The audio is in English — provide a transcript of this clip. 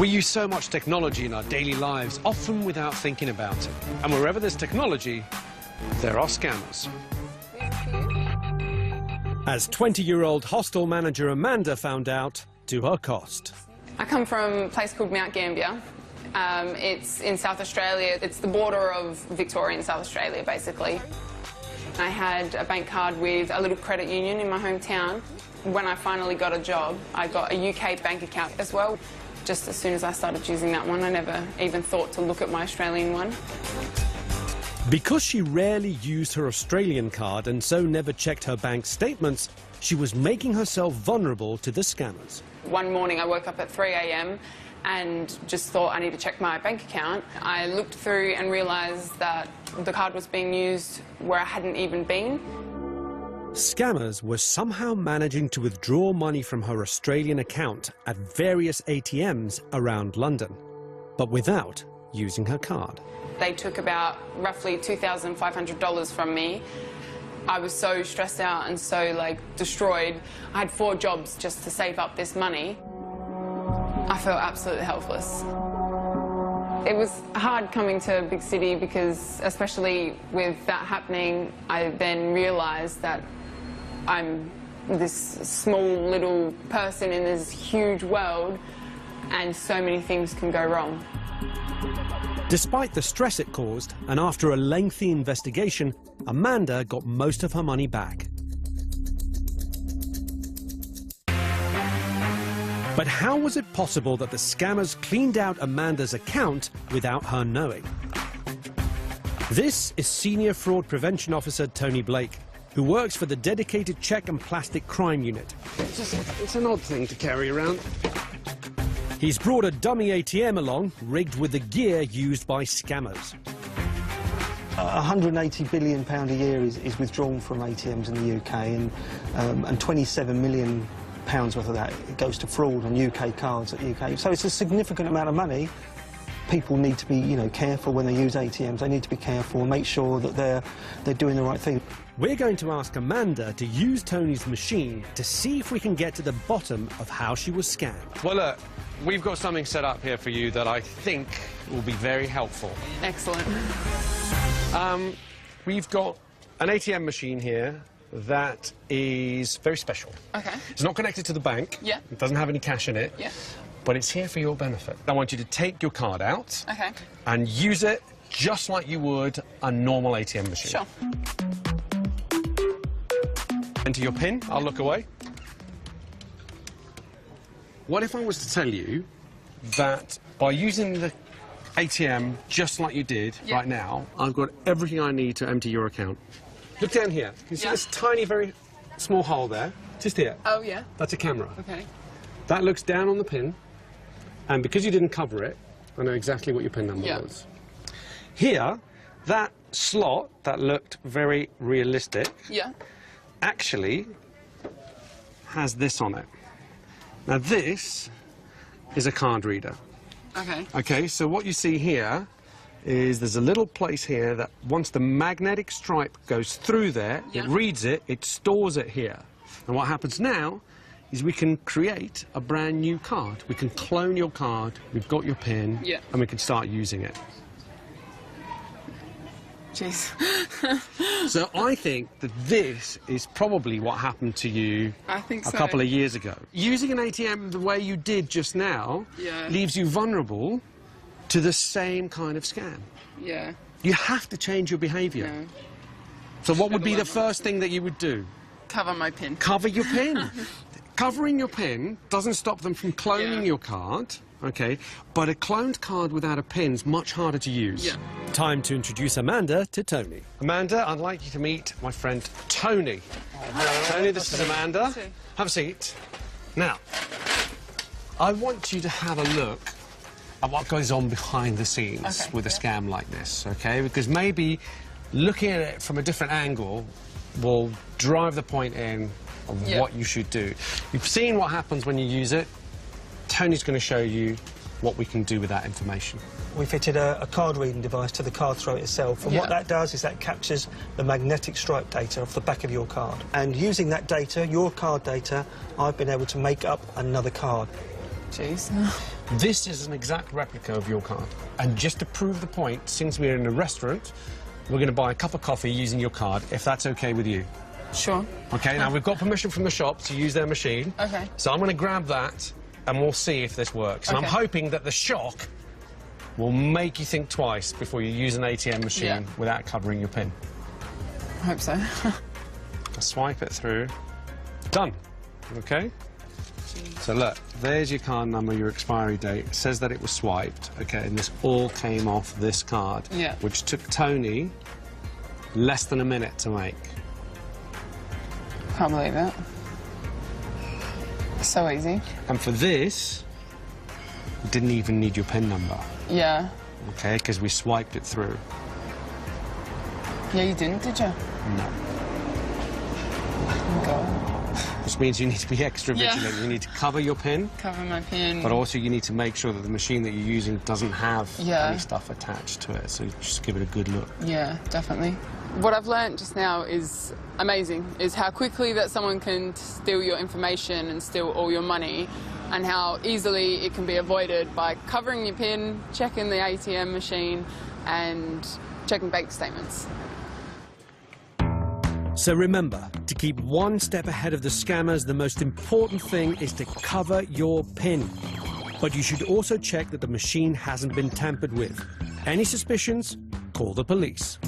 We use so much technology in our daily lives, often without thinking about it. And wherever there's technology, there are scammers. As 20-year-old hostel manager Amanda found out, to her cost. I come from a place called Mount Gambier. It's in South Australia. It's the border of Victoria and South Australia, basically. I had a bank card with a little credit union in my hometown. When I finally got a job, I got a UK bank account as well. Just as soon as I started using that one, I never even thought to look at my Australian one. Because she rarely used her Australian card and so never checked her bank statements, she was making herself vulnerable to the scammers. One morning I woke up at 3 a.m. and just thought I need to check my bank account. I looked through and realised that the card was being used where I hadn't even been. Scammers were somehow managing to withdraw money from her Australian account at various ATMs around London, but without using her card. They took about roughly $2,500 from me. I was so stressed out and so, destroyed. I had 4 jobs just to save up this money. I felt absolutely helpless. It was hard coming to a big city because, especially with that happening, I then realised that I'm this small little person in this huge world and so many things can go wrong. Despite the stress it caused, and after a lengthy investigation, Amanda got most of her money back. But how was it possible that the scammers cleaned out Amanda's account without her knowing? This is Senior Fraud Prevention Officer Tony Blake, who works for the dedicated Cheque and Plastic Crime Unit. It's an odd thing to carry around. He's brought a dummy ATM along, rigged with the gear used by scammers. £180 billion a year is withdrawn from ATMs in the UK, and £27 million worth of that goes to fraud on UK cards at UK. So it's a significant amount of money. People need to be, careful when they use ATMs. They need to be careful and make sure that they're doing the right thing. We're going to ask Amanda to use Tony's machine to see if we can get to the bottom of how she was scammed. Well, look, we've got something set up here for you that I think will be very helpful. Excellent. We've got an ATM machine here that is very special. Okay. It's not connected to the bank. Yeah. It doesn't have any cash in it. Yeah. But it's here for your benefit. I want you to take your card out. Okay. And use it just like you would a normal ATM machine. Sure. Enter your PIN. I'll look away. What if I was to tell you that by using the ATM just like you did right now, I've got everything I need to empty your account? Look down here. Can you see this tiny, very small hole there? Just here. Oh, yeah. That's a camera. Okay. That looks down on the PIN, and because you didn't cover it, I know exactly what your PIN number was. Here, that slot that looked very realistic actually has this on it. Now, this is a card reader. Okay. Okay, so what you see here is there's a little place here that once the magnetic stripe goes through there, it reads it, it stores it here. And what happens now is we can create a brand new card. We can clone your card, we've got your PIN, and we can start using it. Jeez. So I think that this is probably what happened to you a couple of years ago. Using an ATM the way you did just now leaves you vulnerable to the same kind of scam. Yeah. You have to change your behaviour. Yeah. So what would be the first thing that you would do? Cover my PIN. Cover your PIN. Covering your PIN doesn't stop them from cloning your card, okay? But a cloned card without a PIN is much harder to use. Yeah. Time to introduce Amanda to Tony. Amanda, I'd like you to meet my friend Tony. Tony, this is Amanda. Have a seat. Now, I want you to have a look at what goes on behind the scenes with a scam like this, okay? Because maybe looking at it from a different angle will drive the point in of what you should do. You've seen what happens when you use it. Tony's going to show you what we can do with that information. We fitted a card reading device to the card throat itself, and what that does is that captures the magnetic stripe data off the back of your card. And using that data, your card data, I've been able to make up another card. Jeez. This is an exact replica of your card. And just to prove the point, since we're in a restaurant, we're going to buy a cup of coffee using your card, if that's okay with you. Sure. Okay, now we've got permission from the shop to use their machine. Okay. So I'm going to grab that and we'll see if this works. And I'm Okay. hoping that the shock will make you think twice before you use an ATM machine Yeah. without covering your PIN. I hope so. Swipe it through. Done. Okay? So look, there's your card number, your expiry date. It says that it was swiped, okay, and this all came off this card, Yeah. which took Tony less than a minute to make. Can't believe it. So easy. And for this, you didn't even need your PIN number, Yeah. okay, because we swiped it through. Yeah, you didn't, did you? No. Oh, God. Which means you need to be extra Yeah. vigilant. You need to cover your PIN, Cover my pin. but also you need to make sure that the machine that you're using doesn't have Yeah. any stuff attached to it. So just give it a good look. Yeah, definitely. What I've learnt just now is amazing, is how quickly that someone can steal your information and steal all your money, and how easily it can be avoided by covering your PIN, checking the ATM machine, and checking bank statements. So remember, to keep one step ahead of the scammers, the most important thing is to cover your PIN. But you should also check that the machine hasn't been tampered with. Any suspicions? Call the police.